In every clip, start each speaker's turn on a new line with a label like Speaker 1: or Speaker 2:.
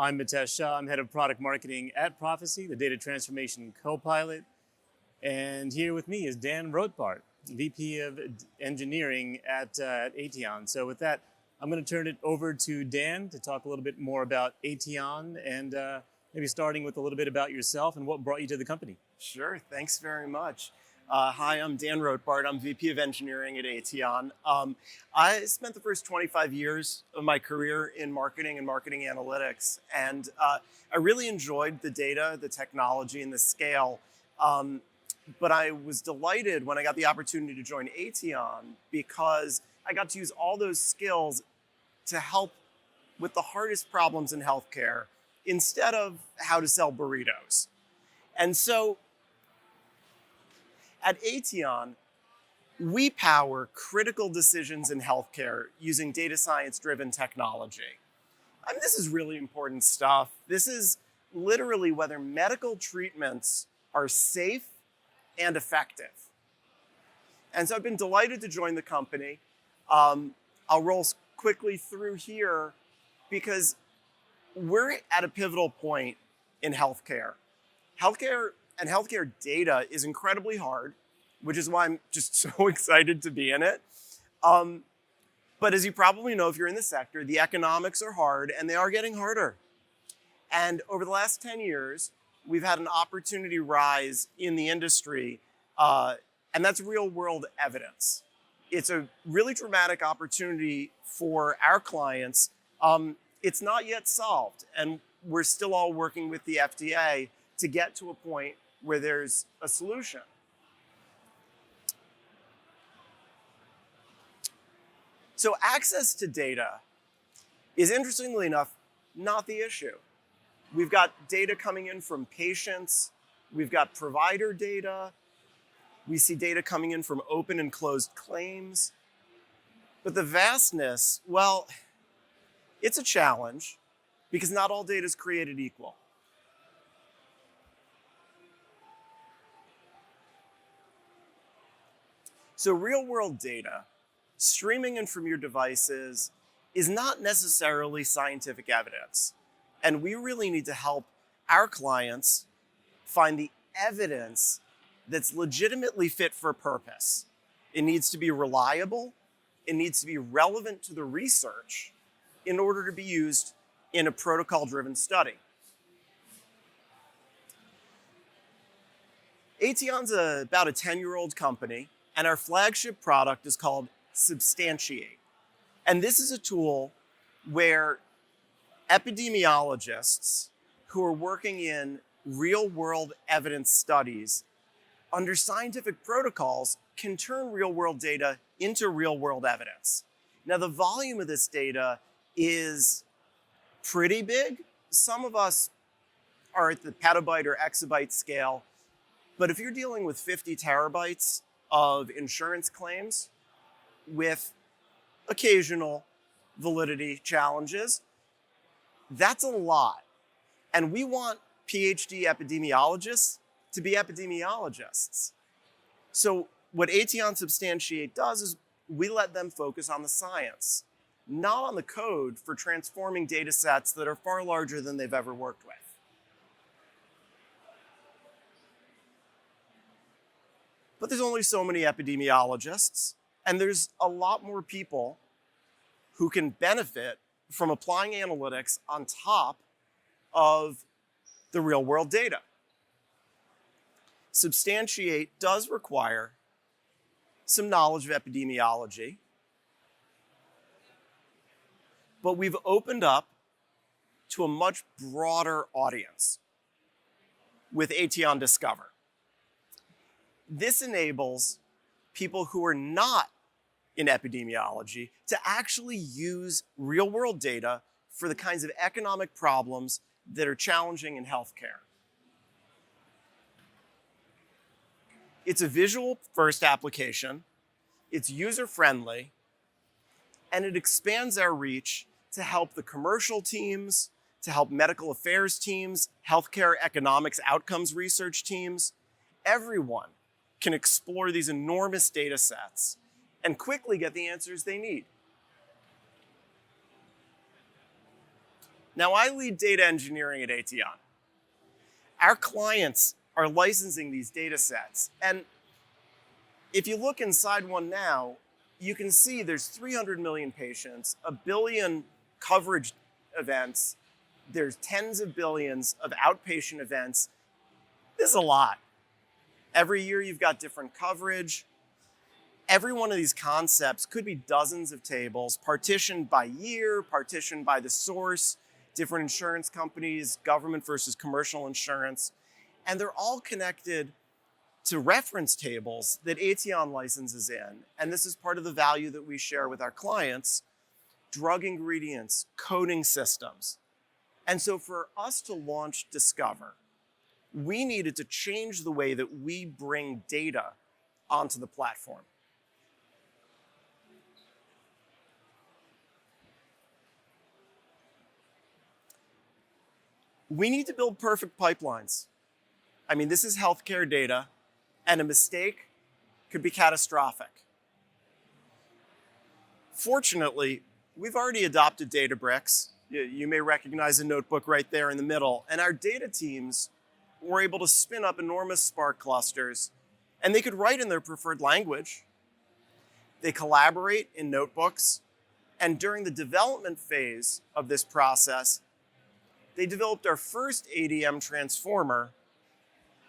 Speaker 1: I'm Mitesh Shah. I'm head of product marketing at Prophecy, the data transformation co-pilot. And here with me is Dan Rothbart, VP of engineering at Aetion. So with that, I'm going to turn it over to Dan to talk a little bit more about Aetion and maybe starting with a little bit about yourself and what brought you to the company.
Speaker 2: Sure, thanks very much. Hi, I'm Dan Rothbart. I'm VP of Engineering at Aton. I spent the first 25 years of my career in marketing and marketing analytics, and I really enjoyed the data, the technology, and the scale. But I was delighted when I got the opportunity to join Aton because I got to use all those skills to help with the hardest problems in healthcare instead of how to sell burritos. And so at Aetion, we power critical decisions in healthcare using data science-driven technology. I mean, this is really important stuff. This is literally whether medical treatments are safe and effective. And so I've been delighted to join the company. I'll roll quickly through here because we're at a pivotal point in healthcare. Healthcare data is incredibly hard, which is why I'm just so excited to be in it. But as you probably know, if you're in the sector, the economics are hard and they are getting harder. And over the last 10 years, we've had an opportunity rise in the industry, and that's real world evidence. It's a really dramatic opportunity for our clients. It's not yet solved, and we're still all working with the FDA to get to a point where there's a solution. So access to data is, interestingly enough, not the issue. We've got data coming in from patients, we've got provider data, we see data coming in from open and closed claims. But the vastness, well, it's a challenge because not all data is created equal. So real-world data, streaming in from your devices, is not necessarily scientific evidence. And we really need to help our clients find the evidence that's legitimately fit for purpose. It needs to be reliable, it needs to be relevant to the research in order to be used in a protocol-driven study. Aetion's about a 10-year-old company, and our flagship product is called Substantiate. And this is a tool where epidemiologists who are working in real-world evidence studies under scientific protocols can turn real-world data into real-world evidence. Now, the volume of this data is pretty big. Some of us are at the petabyte or exabyte scale, but if you're dealing with 50 terabytes of insurance claims with occasional validity challenges, that's a lot. And we want PhD epidemiologists to be epidemiologists. So what Aetion Substantiate does is we let them focus on the science, not on the code for transforming data sets that are far larger than they've ever worked with. But there's only so many epidemiologists, and there's a lot more people who can benefit from applying analytics on top of the real-world data. Substantiate does require some knowledge of epidemiology, but we've opened up to a much broader audience with Aton Discover. This enables people who are not in epidemiology to actually use real-world data for the kinds of economic problems that are challenging in healthcare. It's a visual-first application, it's user-friendly, and it expands our reach to help the commercial teams, to help medical affairs teams, healthcare economics outcomes research teams. Everyone can explore these enormous data sets and quickly get the answers they need. Now, I lead data engineering at Aton. Our clients are licensing these data sets. And if you look inside one now, you can see there's 300 million patients, a billion coverage events, there's tens of billions of outpatient events. This is a lot. Every year you've got different coverage. Every one of these concepts could be dozens of tables, partitioned by year, partitioned by the source, different insurance companies, government versus commercial insurance, and they're all connected to reference tables that Aton licenses in. And this is part of the value that we share with our clients: drug ingredients, coding systems. And so for us to launch Discover, we needed to change the way that we bring data onto the platform. We need to build perfect pipelines. I mean, this is healthcare data, and a mistake could be catastrophic. Fortunately, we've already adopted Databricks. You may recognize a notebook right there in the middle. And our data teams were able to spin up enormous Spark clusters, and they could write in their preferred language. They collaborate in notebooks. And during the development phase of this process, they developed our first ADM transformer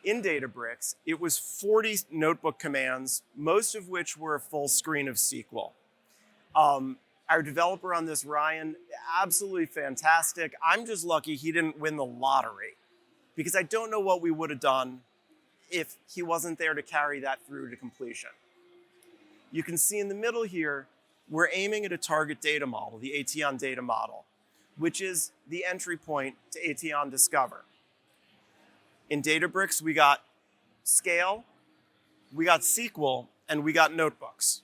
Speaker 2: in Databricks. It was 40 notebook commands, most of which were a full screen of SQL. Our developer on this, Ryan, absolutely fantastic. I'm just lucky he didn't win the lottery, because I don't know what we would have done if he wasn't there to carry that through to completion. You can see in the middle here, we're aiming at a target data model, the Aton data model, which is the entry point to Aton Discover. In Databricks, we got scale, we got SQL, and we got notebooks.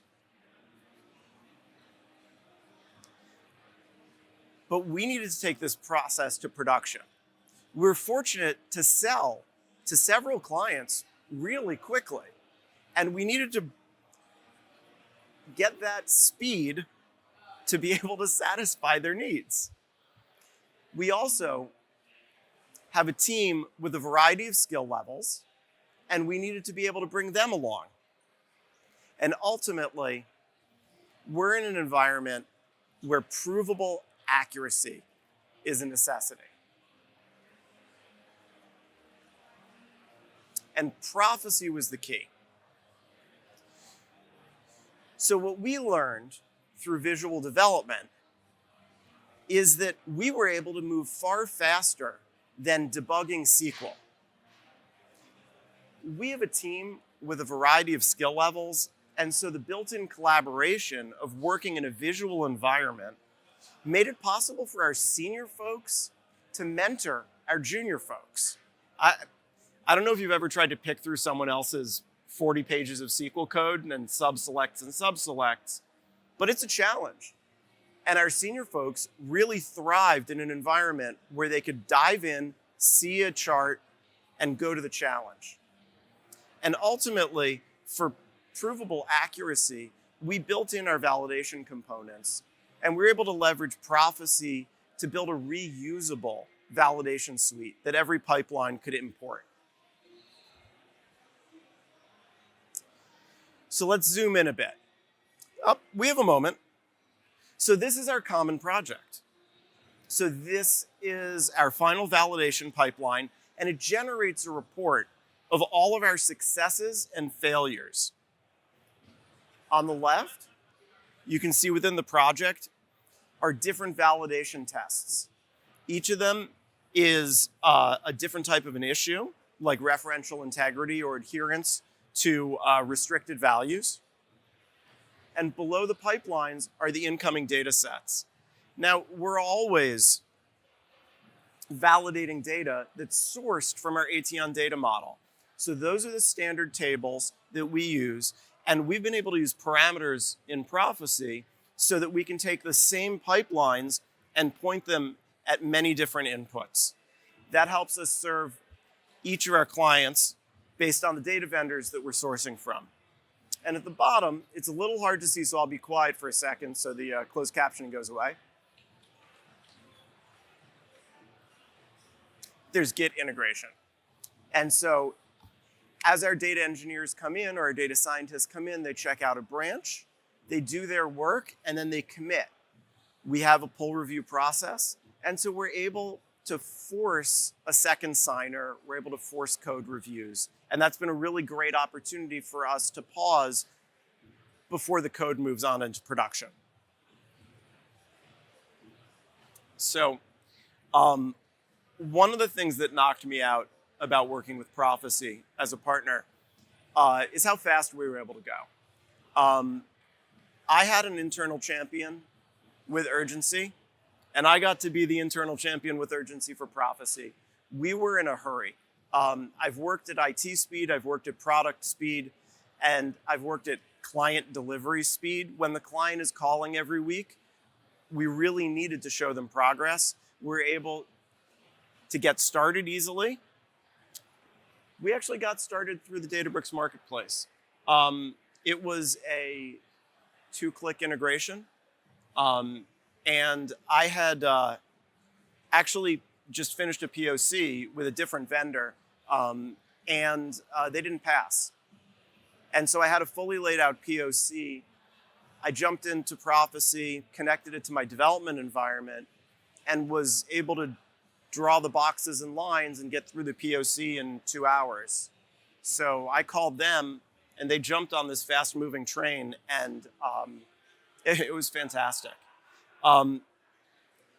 Speaker 2: But we needed to take this process to production. We were fortunate to sell to several clients really quickly, and we needed to get that speed to be able to satisfy their needs. We also have a team with a variety of skill levels, and we needed to be able to bring them along. And ultimately, we're in an environment where provable accuracy is a necessity. And prophecy was the key. So what we learned through visual development is that we were able to move far faster than debugging SQL. We have a team with a variety of skill levels, and so the built-in collaboration of working in a visual environment made it possible for our senior folks to mentor our junior folks. I don't know if you've ever tried to pick through someone else's 40 pages of SQL code and subselects, but it's a challenge. And our senior folks really thrived in an environment where they could dive in, see a chart, and go to the challenge. And ultimately, for provable accuracy, we built in our validation components, and we were able to leverage prophecy to build a reusable validation suite that every pipeline could import. So let's zoom in a bit. We have a moment. So this is our common project. So this is our final validation pipeline, and it generates a report of all of our successes and failures. On the left, you can see within the project are different validation tests. Each of them is a different type of an issue, like referential integrity or adherence to restricted values. And below the pipelines are the incoming data sets. Now, we're always validating data that's sourced from our Aton data model. So those are the standard tables that we use, and we've been able to use parameters in prophecy so that we can take the same pipelines and point them at many different inputs. That helps us serve each of our clients based on the data vendors that we're sourcing from. And at the bottom, it's a little hard to see, so I'll be quiet for a second so the closed captioning goes away. there's Git integration. And so as our data engineers come in or our data scientists come in, they check out a branch, they do their work, and then they commit. We have a pull review process, and so we're able to force a second signer, we're able to force code reviews. And that's been a really great opportunity for us to pause before the code moves on into production. So one of the things that knocked me out about working with Prophecy as a partner is how fast we were able to go. I had an internal champion with urgency, and I got to be the internal champion with urgency for Prophecy. We were in a hurry. I've worked at IT speed, I've worked at product speed, and I've worked at client delivery speed. When the client is calling every week, we really needed to show them progress. We're able to get started easily. We actually got started through the Databricks marketplace. It was a 2-click integration. And I had actually just finished a POC with a different vendor, and they didn't pass. And so I had a fully laid out POC. I jumped into Prophecy, connected it to my development environment, and was able to draw the boxes and lines and get through the POC in 2 hours. So I called them, and they jumped on this fast-moving train, and it was fantastic. The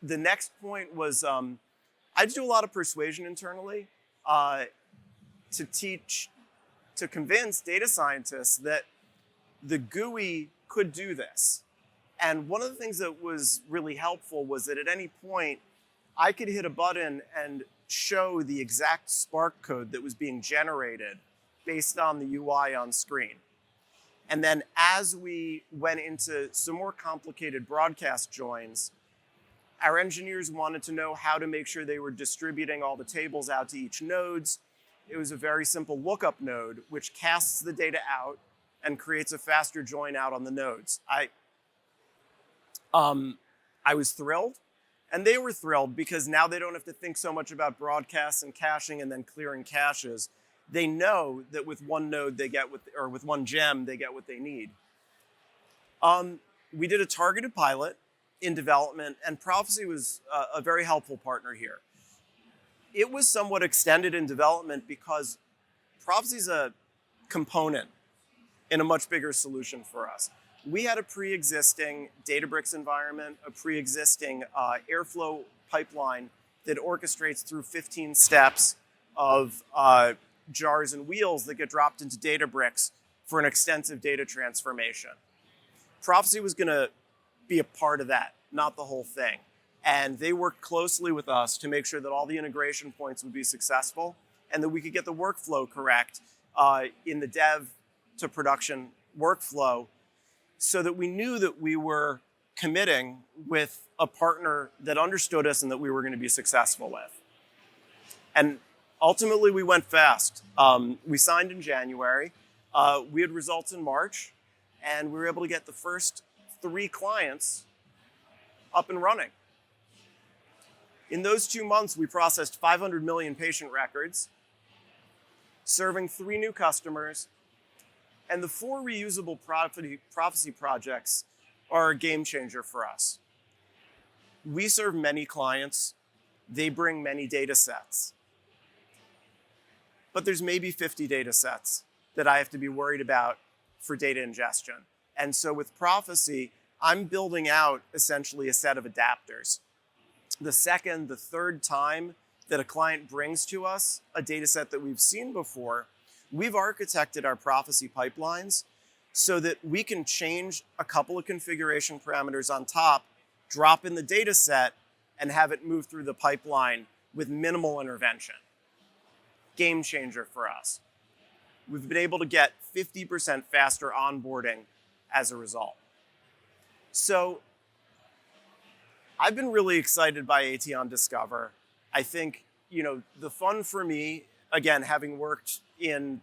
Speaker 2: next point was I do a lot of persuasion internally to convince data scientists that the GUI could do this. And one of the things that was really helpful was that at any point, I could hit a button and show the exact Spark code that was being generated based on the UI on screen. And then as we went into some more complicated broadcast joins, our engineers wanted to know how to make sure they were distributing all the tables out to each nodes. It was a very simple lookup node, which casts the data out and creates a faster join out on the nodes. I was thrilled, and they were thrilled because now they don't have to think so much about broadcasts and caching and then clearing caches. They know that with one node they get or with one gem they get what they need. We did a targeted pilot in development, and Prophecy was a very helpful partner here. It was somewhat extended in development because Prophecy is a component in a much bigger solution for us. We had a pre-existing Databricks environment, a pre-existing Airflow pipeline that orchestrates through 15 steps of jars and wheels that get dropped into Databricks for an extensive data transformation. Prophecy was going to be a part of that, not the whole thing. And they worked closely with us to make sure that all the integration points would be successful and that we could get the workflow correct in the dev to production workflow so that we knew that we were committing with a partner that understood us and that we were going to be successful with. And ultimately, we went fast. We signed in January. We had results in March, and we were able to get the first 3 clients up and running. In those 2 months, we processed 500 million patient records, serving 3 new customers, and the 4 reusable Prophecy projects are a game changer for us. We serve many clients. They bring many data sets. But there's maybe 50 data sets that I have to be worried about for data ingestion. And so with Prophecy, I'm building out essentially a set of adapters. The second, the third time that a client brings to us a data set that we've seen before, we've architected our Prophecy pipelines so that we can change a couple of configuration parameters on top, drop in the data set, and have it move through the pipeline with minimal intervention. Game changer for us. We've been able to get 50% faster onboarding as a result. So I've been really excited by Aton Discover. I think, the fun for me, again, having worked in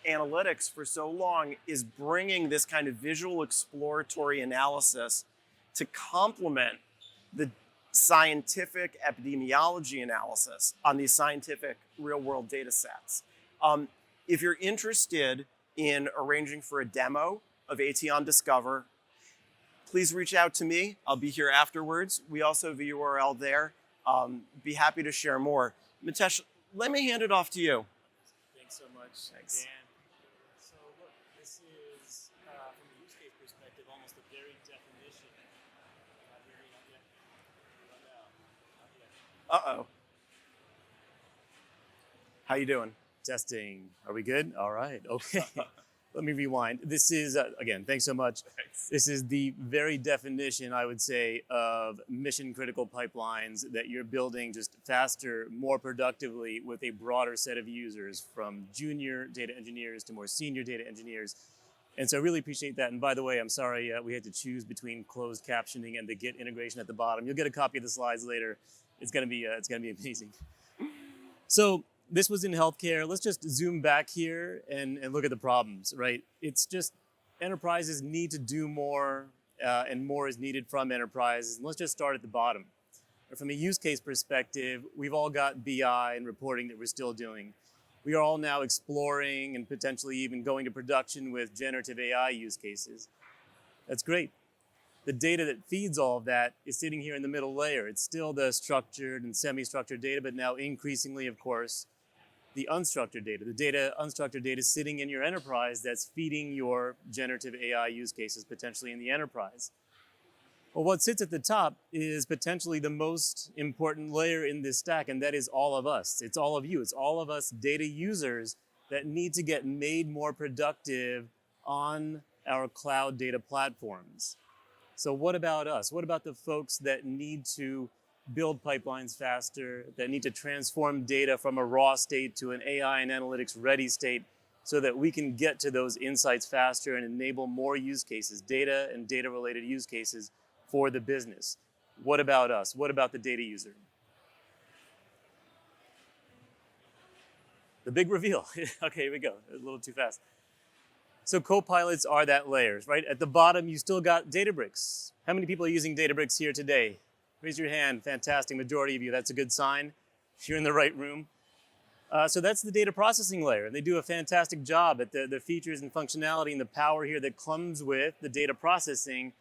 Speaker 2: analytics for so long, is bringing this kind of visual exploratory analysis to complement the scientific epidemiology analysis on these scientific real-world data sets. If you're interested in arranging for a demo of Aetion Discover, please reach out to me. I'll be here afterwards. We also have a URL there. Be happy to share more. Mitesh, let me hand it off to you.
Speaker 1: Thanks so much,
Speaker 2: Thanks.
Speaker 1: Dan. So look, this is, from a use case perspective, almost the very definition. Not here, not yet. Not now. Not yet.
Speaker 2: Uh-oh. How you doing?
Speaker 1: Testing. Are we good? All right. Okay. Let me rewind. This is, again, thanks so much.
Speaker 2: Thanks.
Speaker 1: This is the very definition, I would say, of mission critical pipelines that you're building just faster, more productively with a broader set of users, from junior data engineers to more senior data engineers. And so I really appreciate that. And by the way, I'm sorry we had to choose between closed captioning and the Git integration at the bottom. You'll get a copy of the slides later. It's gonna be amazing. So this was in healthcare. Let's just zoom back here and look at the problems, right? It's just enterprises need to do more and more is needed from enterprises. And let's just start at the bottom. From a use case perspective, we've all got BI and reporting that we're still doing. We are all now exploring and potentially even going to production with generative AI use cases. That's great. The data that feeds all of that is sitting here in the middle layer. It's still the structured and semi-structured data, but now increasingly, of course, the unstructured data, unstructured data sitting in your enterprise that's feeding your generative AI use cases potentially in the enterprise. Well, what sits at the top is potentially the most important layer in this stack, and that is all of us. It's all of you. It's all of us data users that need to get made more productive on our cloud data platforms. So what about us? What about the folks that need to build pipelines faster, that need to transform data from a raw state to an AI and analytics ready state so that we can get to those insights faster and enable more use cases, data and data related use cases for the business? What about us? What about the data user? The big reveal. Okay, here we go. A little too fast. So co-pilots are that layers, right? At the bottom, you still got Databricks. How many people are using Databricks here today? Raise your hand. Fantastic. Majority of you. That's a good sign. You're in the right room. So that's the data processing layer. They do a fantastic job at the features and functionality and the power here that comes with the data processing.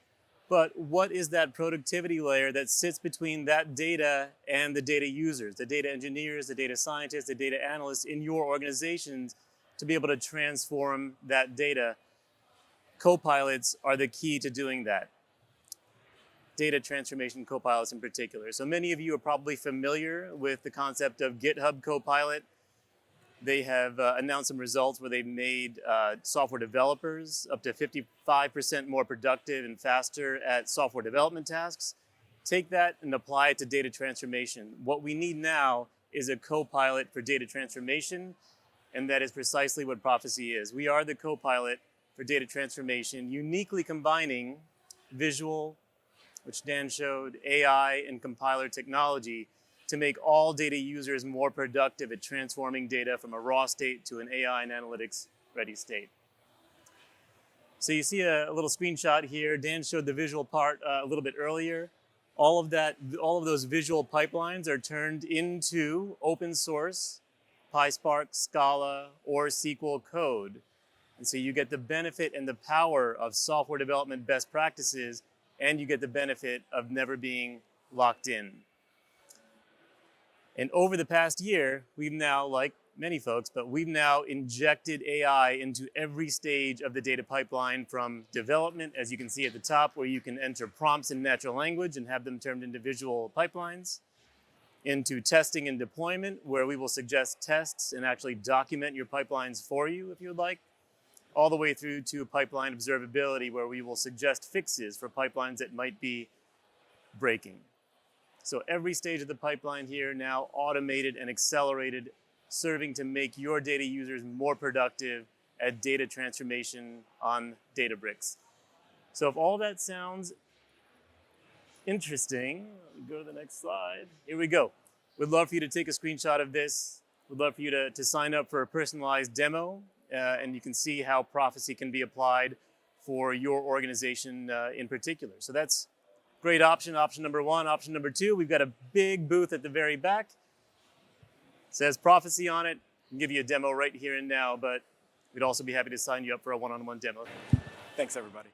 Speaker 1: But what is that productivity layer that sits between that data and the data users, the data engineers, the data scientists, the data analysts in your organizations to be able to transform that data? Co-pilots are the key to doing that. Data transformation co-pilots in particular. So many of you are probably familiar with the concept of GitHub Copilot. They have announced some results where they've made software developers up to 55% more productive and faster at software development tasks. Take that and apply it to data transformation. What we need now is a co-pilot for data transformation, and that is precisely what Prophecy is. We are the co-pilot for data transformation, uniquely combining visual, which Dan showed, AI and compiler technology to make all data users more productive at transforming data from a raw state to an AI and analytics ready state. So you see a little screenshot here. Dan showed the visual part a little bit earlier. All of those visual pipelines are turned into open source PySpark, Scala, or SQL code. And so you get the benefit and the power of software development best practices, and you get the benefit of never being locked in. And over the past year, we've now, like many folks, but we've now injected AI into every stage of the data pipeline, from development, as you can see at the top, where you can enter prompts in natural language and have them turned into visual pipelines, into testing and deployment, where we will suggest tests and actually document your pipelines for you if you would like, all the way through to pipeline observability, where we will suggest fixes for pipelines that might be breaking. So every stage of the pipeline here now automated and accelerated, serving to make your data users more productive at data transformation on Databricks. So if all that sounds interesting, go to the next slide. Here we go. We'd love for you to take a screenshot of this. We'd love for you to sign up for a personalized demo, and you can see how Prophecy can be applied for your organization in particular. So that's Great option, option number one. Option number two, we've got a big booth at the very back. It says Prophecy on it. I can give you a demo right here and now, but we'd also be happy to sign you up for a one-on-one demo.
Speaker 2: Thanks, everybody.